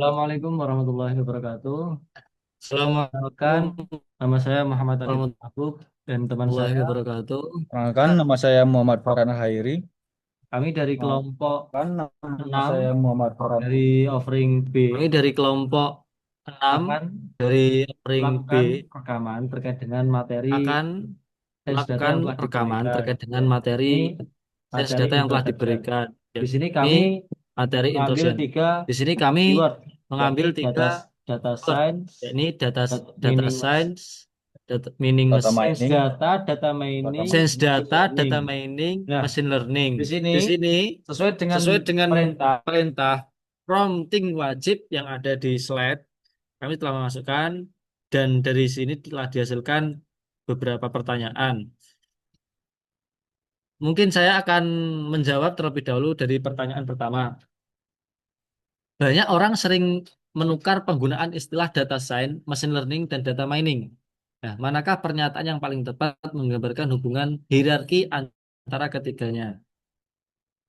Assalamualaikum warahmatullahi wabarakatuh. Perkenalkan, Assalamualaikum nama saya Muhammad Adib warahmatullahi Mahbub dan teman saya. wabarakatuh. Perkenalkan, nama saya Muhammad Farhan Hairi. Kami dari kelompok Perkenalkan, nama 6 saya Muhammad Farhan. dari offering B Kami dari kelompok 6 akan dari Ring B melakukan rekaman terkait dengan materi akan sains data melakukan yang telah rekaman diberikan. terkait dengan materi Ini sains materi data yang telah introduction. diberikan. Di sini Ini kami materi mengambil introduction. tiga Di sini kami keyword, yakni mengambil tiga data word, science, yakni data data meaning, science, data meaningless, Data sense mining, data, data data mining, sense mining. data, machine learning. data mining, Nah, machine learning. di sini Di sini sesuai dengan sesuai dengan perintah perintah prompting wajib yang ada di slide, kami telah memasukkan dan dari sini telah dihasilkan beberapa pertanyaan. Mungkin saya akan menjawab terlebih dahulu dari pertanyaan pertama. Banyak orang sering menukar penggunaan istilah data science, machine learning, dan data mining. Nah, manakah pernyataan yang paling tepat menggambarkan hubungan hierarki antara ketiganya?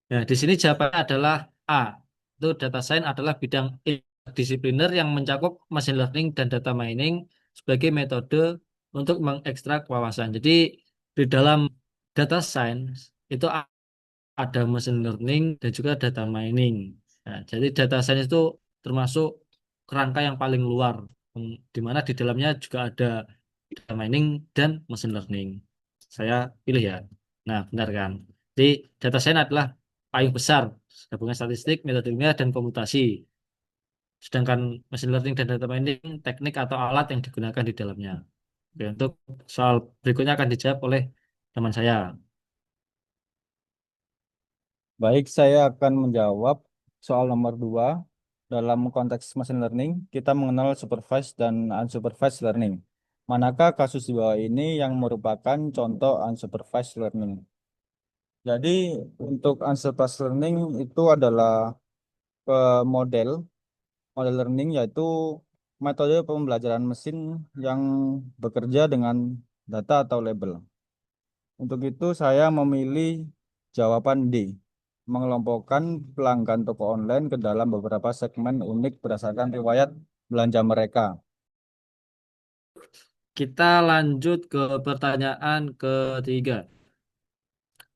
Nah, di sini jawabannya adalah A. Itu data science adalah bidang disipliner yang mencakup machine learning dan data mining sebagai metode untuk mengekstrak wawasan. Jadi di dalam data science itu ada machine learning dan juga data mining. Nah, jadi data science itu termasuk kerangka yang paling luar, di mana di dalamnya juga ada data mining dan machine learning. Saya pilih ya. Nah, benar kan? Jadi data science adalah paling besar gabungan statistik, metode ilmiah, dan komputasi. Sedangkan machine learning dan data mining teknik atau alat yang digunakan di dalamnya. Oke, untuk soal berikutnya akan dijawab oleh teman saya. Baik, saya akan menjawab soal nomor 2. Dalam konteks machine learning, kita mengenal supervised dan unsupervised learning. Manakah kasus di bawah ini yang merupakan contoh unsupervised learning? Jadi, untuk unsupervised learning itu adalah model model learning, yaitu metode pembelajaran mesin yang bekerja dengan data atau label. Untuk itu saya memilih jawaban D, mengelompokkan pelanggan toko online ke dalam beberapa segmen unik berdasarkan riwayat belanja mereka. Kita lanjut ke pertanyaan ketiga.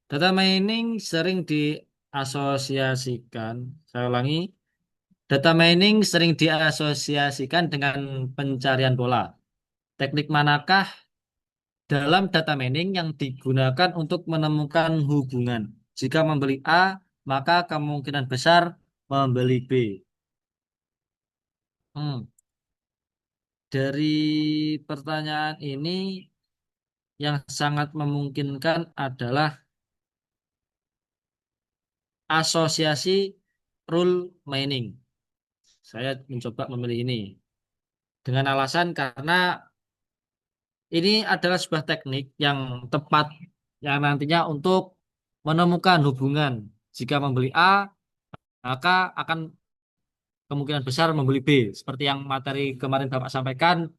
Data mining sering diasosiasikan, saya ulangi, data mining sering diasosiasikan dengan pencarian pola. Teknik manakah dalam data mining yang digunakan untuk menemukan hubungan? Jika membeli A, maka kemungkinan besar membeli B. Hmm, Dari pertanyaan ini yang sangat memungkinkan adalah asosiasi rule mining. Saya mencoba memilih ini dengan alasan karena ini adalah sebuah teknik yang tepat yang nantinya untuk menemukan hubungan. Jika membeli A, maka akan kemungkinan besar membeli B. Seperti yang materi kemarin Bapak sampaikan,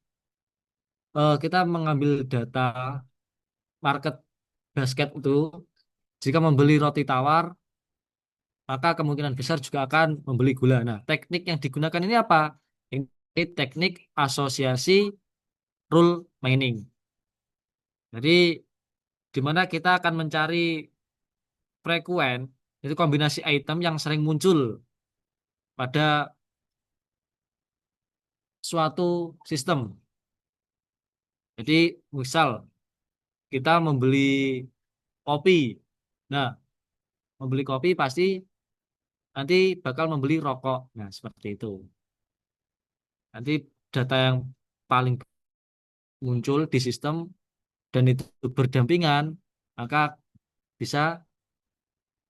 kita mengambil data market basket itu, jika membeli roti tawar, maka kemungkinan besar juga akan membeli gula. Nah, teknik yang digunakan ini apa? Ini teknik asosiasi rule mining. Jadi, di mana kita akan mencari frekuen, itu kombinasi item yang sering muncul pada suatu sistem. Jadi, misal kita membeli kopi. Nah, membeli kopi pasti nanti bakal membeli rokok. Nah, seperti itu. Nanti data yang paling muncul di sistem dan itu berdampingan, maka bisa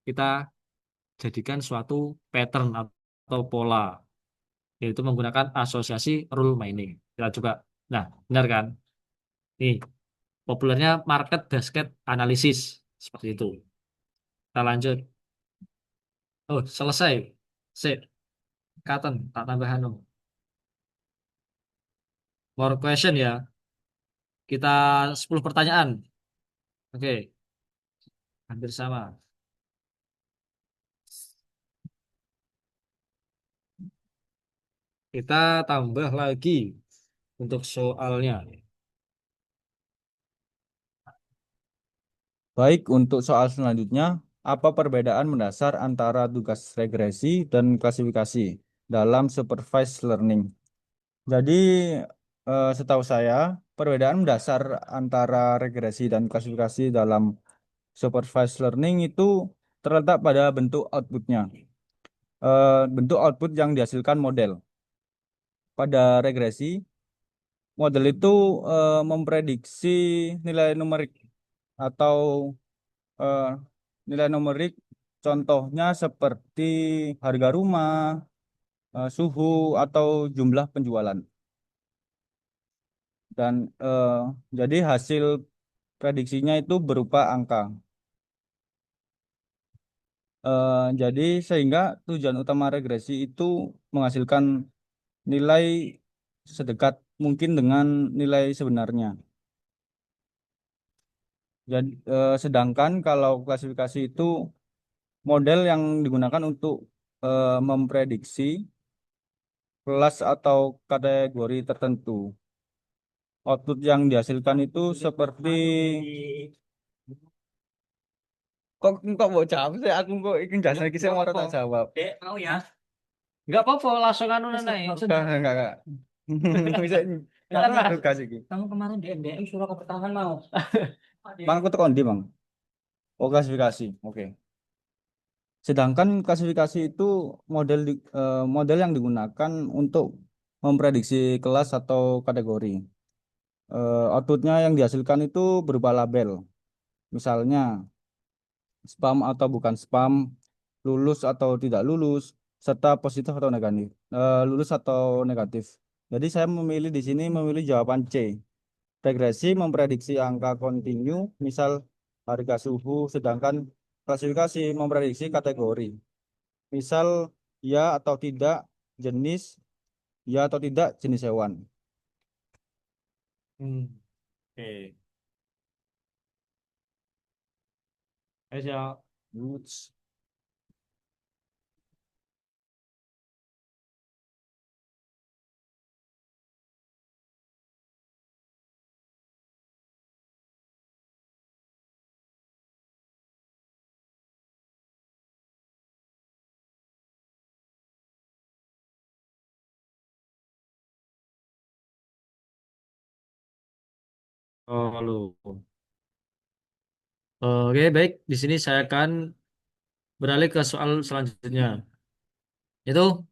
kita jadikan suatu pattern atau pola, yaitu menggunakan asosiasi rule mining. Kita coba. Nah, benar kan? Nih, populernya market basket analysis. Seperti itu. Kita lanjut. Oh, selesai. Sip. Katen, tak tambahan. More question ya. Kita 10 pertanyaan. Oke, hampir sama. Kita tambah lagi untuk soalnya. Baik, untuk soal selanjutnya, apa perbedaan mendasar antara tugas regresi dan klasifikasi dalam supervised learning? Jadi, setahu saya, perbedaan mendasar antara regresi dan klasifikasi dalam supervised learning itu terletak pada bentuk outputnya. Bentuk output yang dihasilkan model. Pada regresi, model itu memprediksi nilai numerik atau eh, nilai numerik, contohnya seperti harga rumah, suhu, atau jumlah penjualan. Dan jadi hasil prediksinya itu berupa angka. Jadi sehingga tujuan utama regresi itu menghasilkan nilai sedekat mungkin dengan nilai sebenarnya. Jadi, sedangkan kalau klasifikasi itu model yang digunakan untuk memprediksi kelas atau kategori tertentu. Output yang dihasilkan itu seperti kok mau jawab sih aku kok ingin jelasin lagi saya mau tak jawab. Dek, mau ya? Nggak apa-apa, langsung anu nana. Enggak. Bisa Enggak. tugas iki. Kamu kemarin di MBM suruh aku bertahan mau. Mang aku tekan di Mang. Oh, klasifikasi. Oke. Sedangkan klasifikasi itu model yang digunakan untuk memprediksi kelas atau kategori. Outputnya yang dihasilkan itu berupa label. Misalnya spam atau bukan spam, lulus atau tidak lulus, serta positif atau negatif. Lulus atau negatif. Jadi saya memilih di sini memilih jawaban C. Regresi memprediksi angka kontinu, misal harga suhu, sedangkan klasifikasi memprediksi kategori. Misal ya atau tidak jenis, ya atau tidak jenis hewan. Oke. Ya. Uts. Oh, lu. Oke, baik. Di sini saya akan beralih ke soal selanjutnya. Itu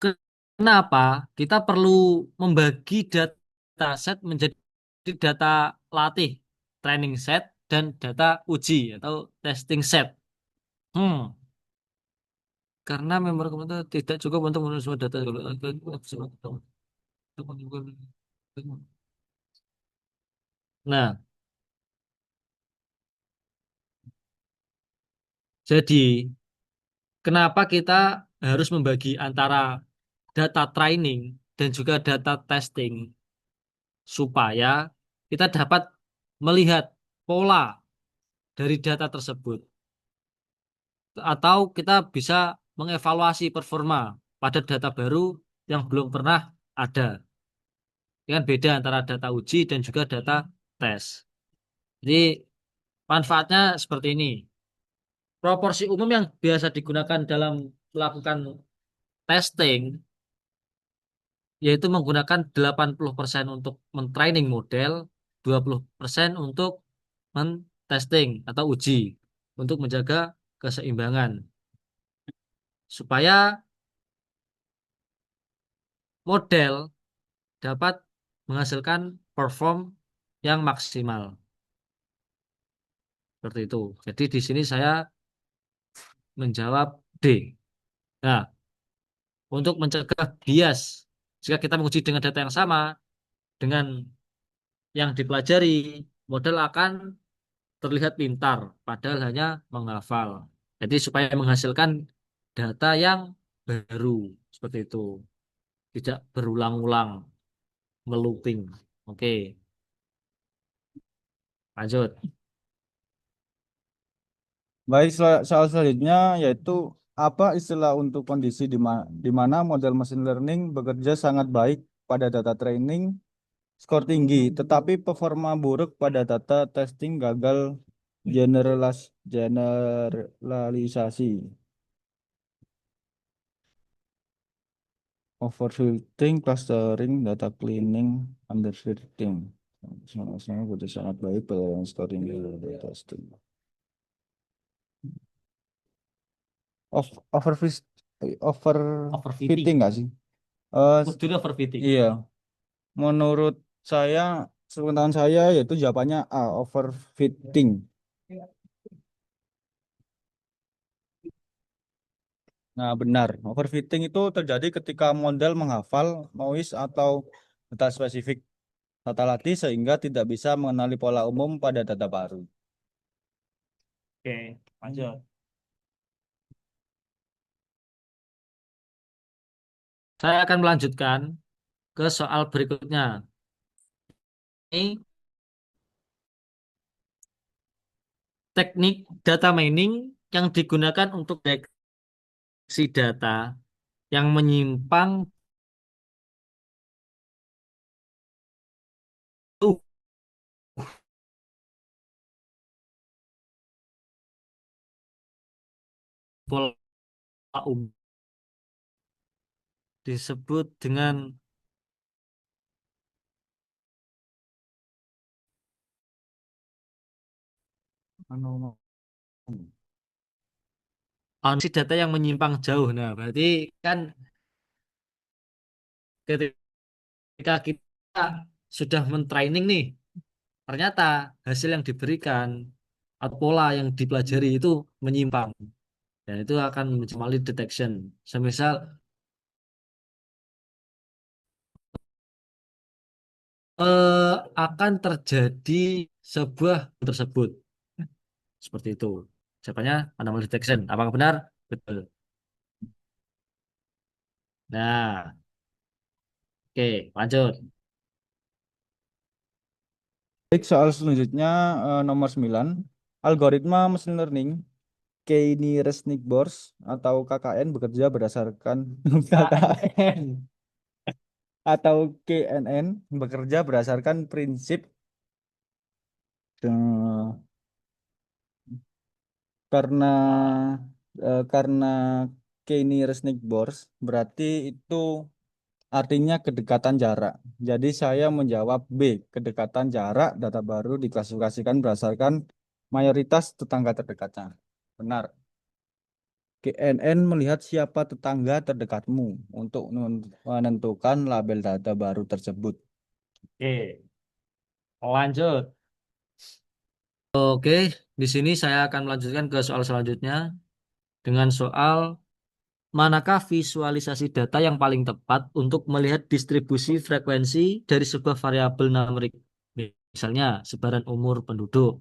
kenapa kita perlu membagi data set menjadi data latih, training set, dan data uji atau testing set. Hmm, karena member komputer tidak cukup untuk menulis semua data. Nah, jadi kenapa kita harus membagi antara data training dan juga data testing supaya kita dapat melihat pola dari data tersebut atau kita bisa mengevaluasi performa pada data baru yang belum pernah ada. Ini kan beda antara data uji dan juga data tes. Jadi manfaatnya seperti ini. Proporsi umum yang biasa digunakan dalam melakukan testing yaitu menggunakan 80% untuk mentraining model, 20% untuk men-testing atau uji untuk menjaga keseimbangan supaya model dapat menghasilkan perform yang maksimal. Seperti itu. Jadi di sini saya menjawab D. Nah, untuk mencegah bias, jika kita menguji dengan data yang sama dengan yang dipelajari, model akan terlihat pintar, padahal hanya menghafal. Jadi supaya menghasilkan data yang baru, seperti itu. Tidak berulang-ulang, melooping. Oke, lanjut. Baik, soal selanjutnya yaitu apa istilah untuk kondisi di mana model machine learning bekerja sangat baik pada data training, skor tinggi, tetapi performa buruk pada data testing gagal generalisasi, overfitting, clustering, data cleaning, underfitting. Sama-sama bekerja sangat baik pada skor tinggi data testing. Overfit, overfitting Overfitting. nggak sih? Eh, Kudune overfitting. iya. Menurut saya, sepengetahuan saya yaitu jawabannya A, overfitting. Nah, benar. Overfitting itu terjadi ketika model menghafal noise atau data spesifik data latih sehingga tidak bisa mengenali pola umum pada data baru. Oke, lanjut. Saya akan melanjutkan ke soal berikutnya. Ini teknik data mining yang digunakan untuk deteksi data yang menyimpang itu pola umum disebut dengan Anu, analisis data yang menyimpang jauh. Nah, berarti kan ketika kita sudah mentraining nih, ternyata hasil yang diberikan atau pola yang dipelajari itu menyimpang. Dan itu akan mencemari detection. Semisal akan terjadi sebuah tersebut. Seperti itu. Jawabannya anomaly detection. Apakah benar? Betul. Nah, oke, lanjut. baik, soal selanjutnya nomor 9. Algoritma machine learning K-nearest-neighbors atau KKN bekerja berdasarkan KKN atau KNN bekerja berdasarkan prinsip eh, karena karena K-nearest neighbors berarti itu artinya kedekatan jarak. Jadi saya menjawab B, kedekatan jarak data baru diklasifikasikan berdasarkan mayoritas tetangga terdekatnya. Benar. KNN melihat siapa tetangga terdekatmu untuk menentukan label data baru tersebut. Oke, lanjut. Oke, di sini saya akan melanjutkan ke soal selanjutnya dengan soal manakah visualisasi data yang paling tepat untuk melihat distribusi frekuensi dari sebuah variabel numerik, misalnya sebaran umur penduduk.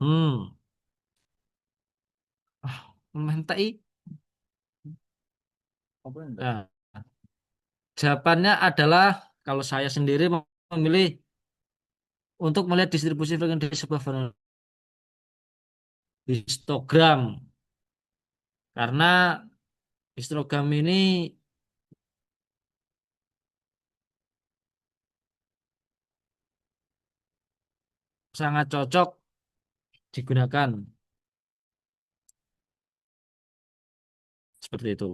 Hmm, mentai. Apa yang enggak? Nah, jawabannya adalah kalau saya sendiri memilih untuk melihat distribusi frekuensi dari sebuah variabel histogram karena histogram ini sangat cocok digunakan seperti itu.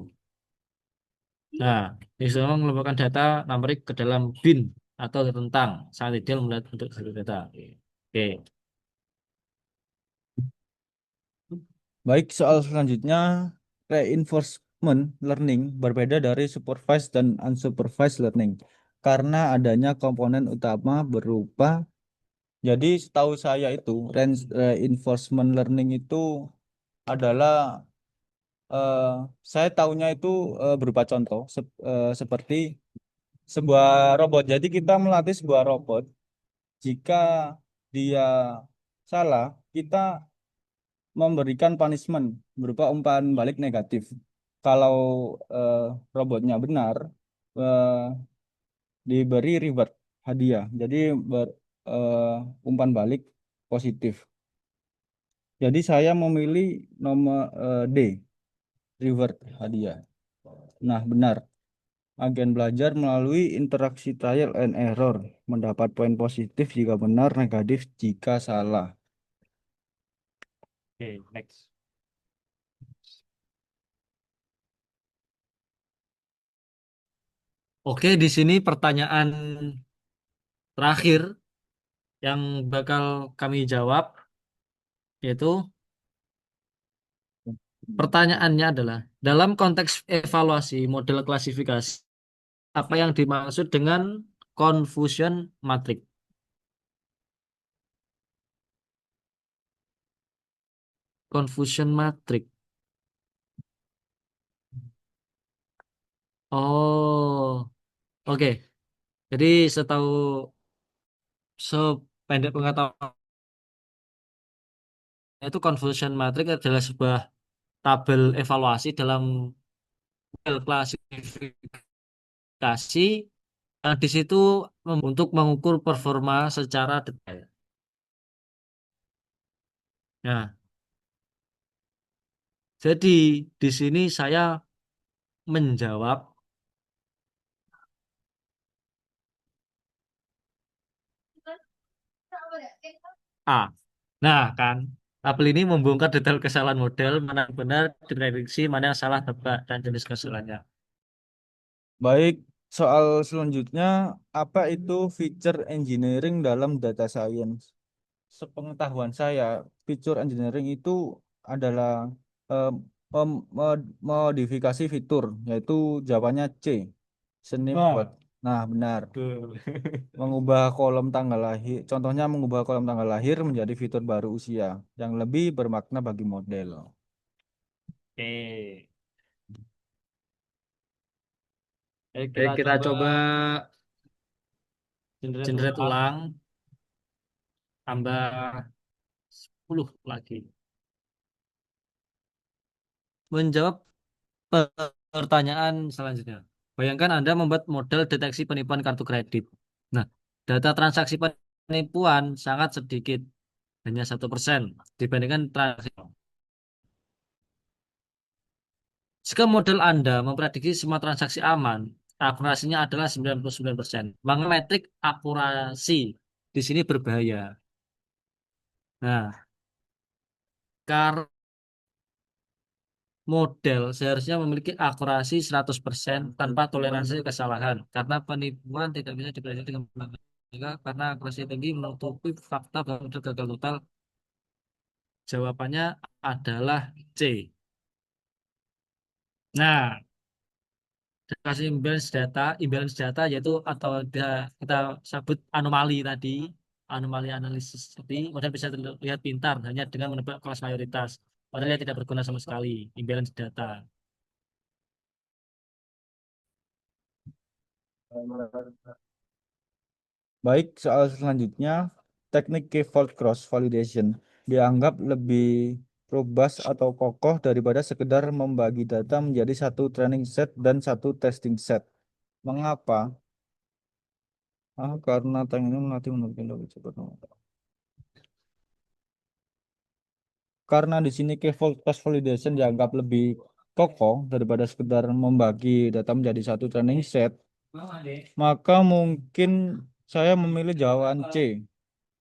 Nah, histogram mengelompokkan data numerik ke dalam bin atau rentang sangat ideal melihat untuk seluruh data. Oke. Baik, soal selanjutnya, reinforcement learning berbeda dari supervised dan unsupervised learning karena adanya komponen utama berupa, jadi setahu saya itu reinforcement learning itu adalah eh, saya tahunya itu berupa contoh seperti sebuah robot. Jadi kita melatih sebuah robot, jika dia salah, kita memberikan punishment berupa umpan balik negatif. Kalau eh, robotnya benar, eh, diberi reward hadiah. Jadi umpan balik positif. Jadi saya memilih nomor D, reward hadiah. Nah, benar. Agen belajar melalui interaksi trial and error, mendapat poin positif jika benar, negatif jika salah. Oke, next. Oke, di sini pertanyaan terakhir yang bakal kami jawab yaitu pertanyaannya adalah dalam konteks evaluasi model klasifikasi apa yang dimaksud dengan confusion matrix? Confusion matrix. Oh, oke. Jadi setahu sependek pengetahuan itu confusion matrix adalah sebuah tabel evaluasi dalam model klasifikasi di situ untuk mengukur performa secara detail. Nah, jadi di sini saya menjawab A. Nah, kan tabel ini membongkar detail kesalahan model, mana yang benar diprediksi, mana yang salah tebak, dan jenis kesalahannya. Baik, soal selanjutnya, apa itu feature engineering dalam data science? Sepengetahuan saya, feature engineering itu adalah eh, modifikasi fitur, yaitu jawabannya C, snippet. Nah, benar. Betul. Mengubah kolom tanggal lahir, contohnya mengubah kolom tanggal lahir menjadi fitur baru usia yang lebih bermakna bagi model. Oke. Baik, Oke, kita coba generate generate ulang. ulang, tambah 10 lagi. Menjawab pertanyaan selanjutnya. Bayangkan Anda membuat model deteksi penipuan kartu kredit. Nah, data transaksi penipuan sangat sedikit, hanya 1% dibandingkan transaksi. Jika model Anda memprediksi semua transaksi aman, akurasinya adalah 99%. Maka metrik akurasi di sini berbahaya. Nah, karena model seharusnya memiliki akurasi 100% tanpa toleransi kesalahan karena penipuan tidak bisa diprediksi dengan benar. Karena akurasi tinggi menutupi fakta bahwa model gagal total. Jawabannya adalah C. Nah, kasih imbalance data yaitu atau kita sebut anomali tadi, anomali analisis. Jadi model bisa terlihat pintar hanya dengan menebak kelas mayoritas. Padahal dia tidak berguna sama sekali, imbalance data. Baik, soal selanjutnya, teknik K-fold cross validation dianggap lebih robust atau kokoh daripada sekedar membagi data menjadi satu training set dan satu testing set. Mengapa? Karena teknik ini melatih menurunkan lebih cepat. Karena di sini K-fold cross validation dianggap lebih kokoh daripada sekedar membagi data menjadi satu training set, maka mungkin saya memilih jawaban C.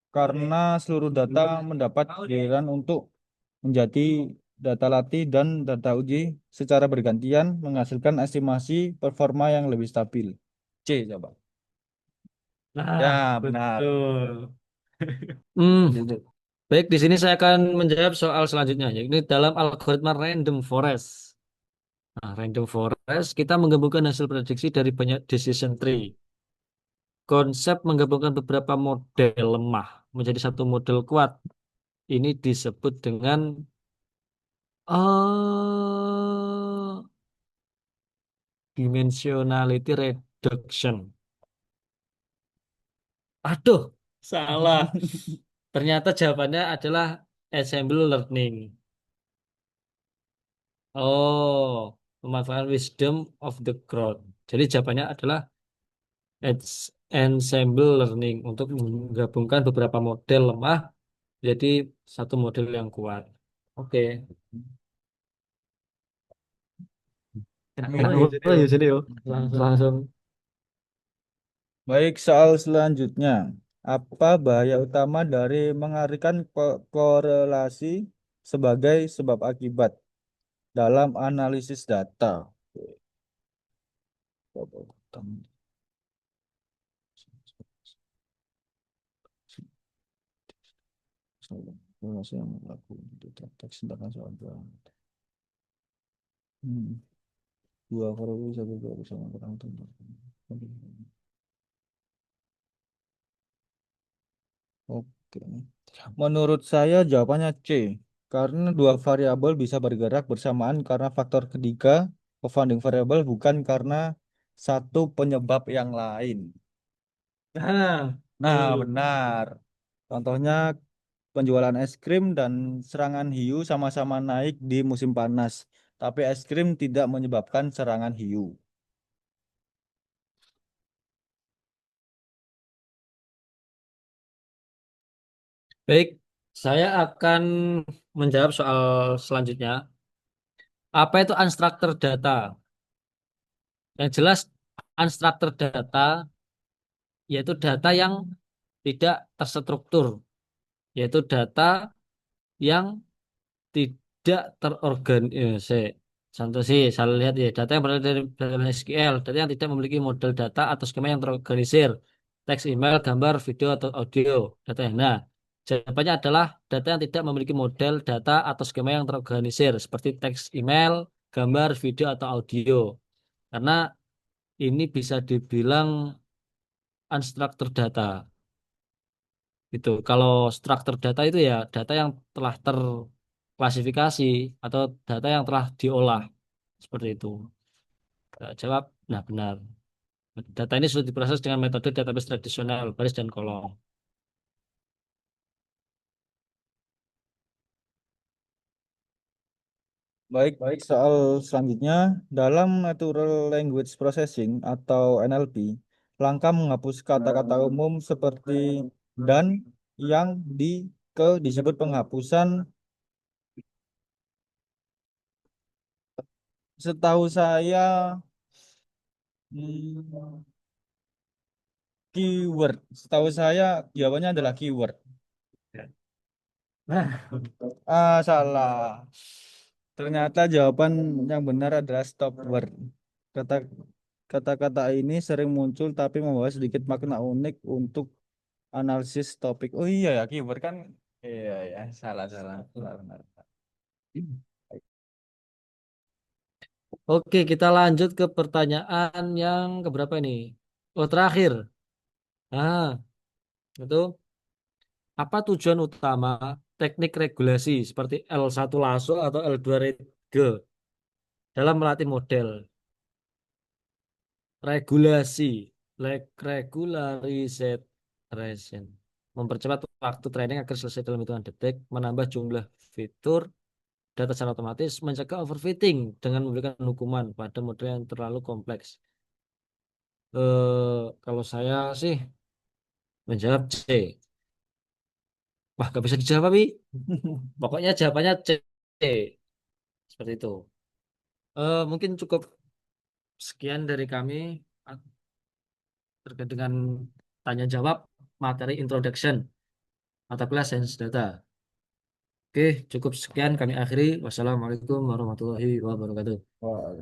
Karena seluruh data mendapat giliran untuk menjadi data latih dan data uji secara bergantian menghasilkan estimasi performa yang lebih stabil. C, coba. Nah, Ya, benar. betul. Hmm, baik, di sini saya akan menjawab soal selanjutnya, yaitu dalam algoritma random forest. Nah, random forest kita menggabungkan hasil prediksi dari banyak decision tree. Konsep menggabungkan beberapa model lemah menjadi satu model kuat. Ini disebut dengan dimensionality reduction. Aduh, salah. Ternyata jawabannya adalah ensemble learning. Oh, pemanfaatan wisdom of the crowd. Jadi jawabannya adalah ensemble learning untuk menggabungkan beberapa model lemah jadi satu model yang kuat. Oke. Enak ngono ya jadi yo. Langsung. Baik, soal selanjutnya. Apa bahaya utama dari mengartikan korelasi sebagai sebab akibat dalam analisis data? Korelasi yang berlaku untuk teks sedangkan soal dua korelasi satu dua sama kurang tentu. Oke. Menurut saya jawabannya C. Karena dua variabel bisa bergerak bersamaan karena faktor ketiga confounding variabel bukan karena satu penyebab yang lain. Nah, benar. Contohnya penjualan es krim dan serangan hiu sama-sama naik di musim panas, tapi es krim tidak menyebabkan serangan hiu. Baik, saya akan menjawab soal selanjutnya. Apa itu unstructured data? Yang jelas unstructured data yaitu data yang tidak terstruktur, yaitu data yang tidak terorganisir. Contoh sih, saya lihat ya, data yang berasal dari dalam SQL, data yang tidak memiliki model data atau skema yang terorganisir, teks, email, gambar, video, atau audio, data yang. Nah, jawabannya adalah data yang tidak memiliki model data atau skema yang terorganisir, seperti teks, email, gambar, video, atau audio. Karena ini bisa dibilang unstructured data. Gitu. Kalau struktur data itu ya data yang telah terklasifikasi atau data yang telah diolah seperti itu. Jawab, nah benar. Data ini sudah diproses dengan metode database tradisional, baris dan kolom. Baik, soal selanjutnya, dalam Natural Language Processing atau NLP, langkah menghapus kata-kata umum seperti dan, yang, di, ke disebut penghapusan. Setahu saya, hmm, keyword. Setahu saya, jawabannya adalah keyword. Nah, Salah. Ternyata jawaban yang benar adalah stop word. Kata kata-kata ini sering muncul tapi membawa sedikit makna unik untuk analisis topik. Oh iya ya, keyword kan. Iya ya, salah salah. Benar, benar. oke, kita lanjut ke pertanyaan yang keberapa ini? Oh, terakhir. Ah, itu apa tujuan utama teknik regulasi seperti L1 lasso atau L2 Rage dalam melatih model? Regulasi, regularization, mempercepat waktu training agar selesai dalam hitungan detik, menambah jumlah fitur data secara otomatis, mencegah overfitting dengan memberikan hukuman pada model yang terlalu kompleks. Kalau saya sih menjawab C. Wah, gak bisa dijawab, Wi. Pokoknya jawabannya C. Seperti itu. Mungkin cukup sekian dari kami terkait dengan tanya jawab materi introduction mata kuliah sains data. Oke, cukup sekian kami akhiri. Wassalamualaikum warahmatullahi wabarakatuh. Wah,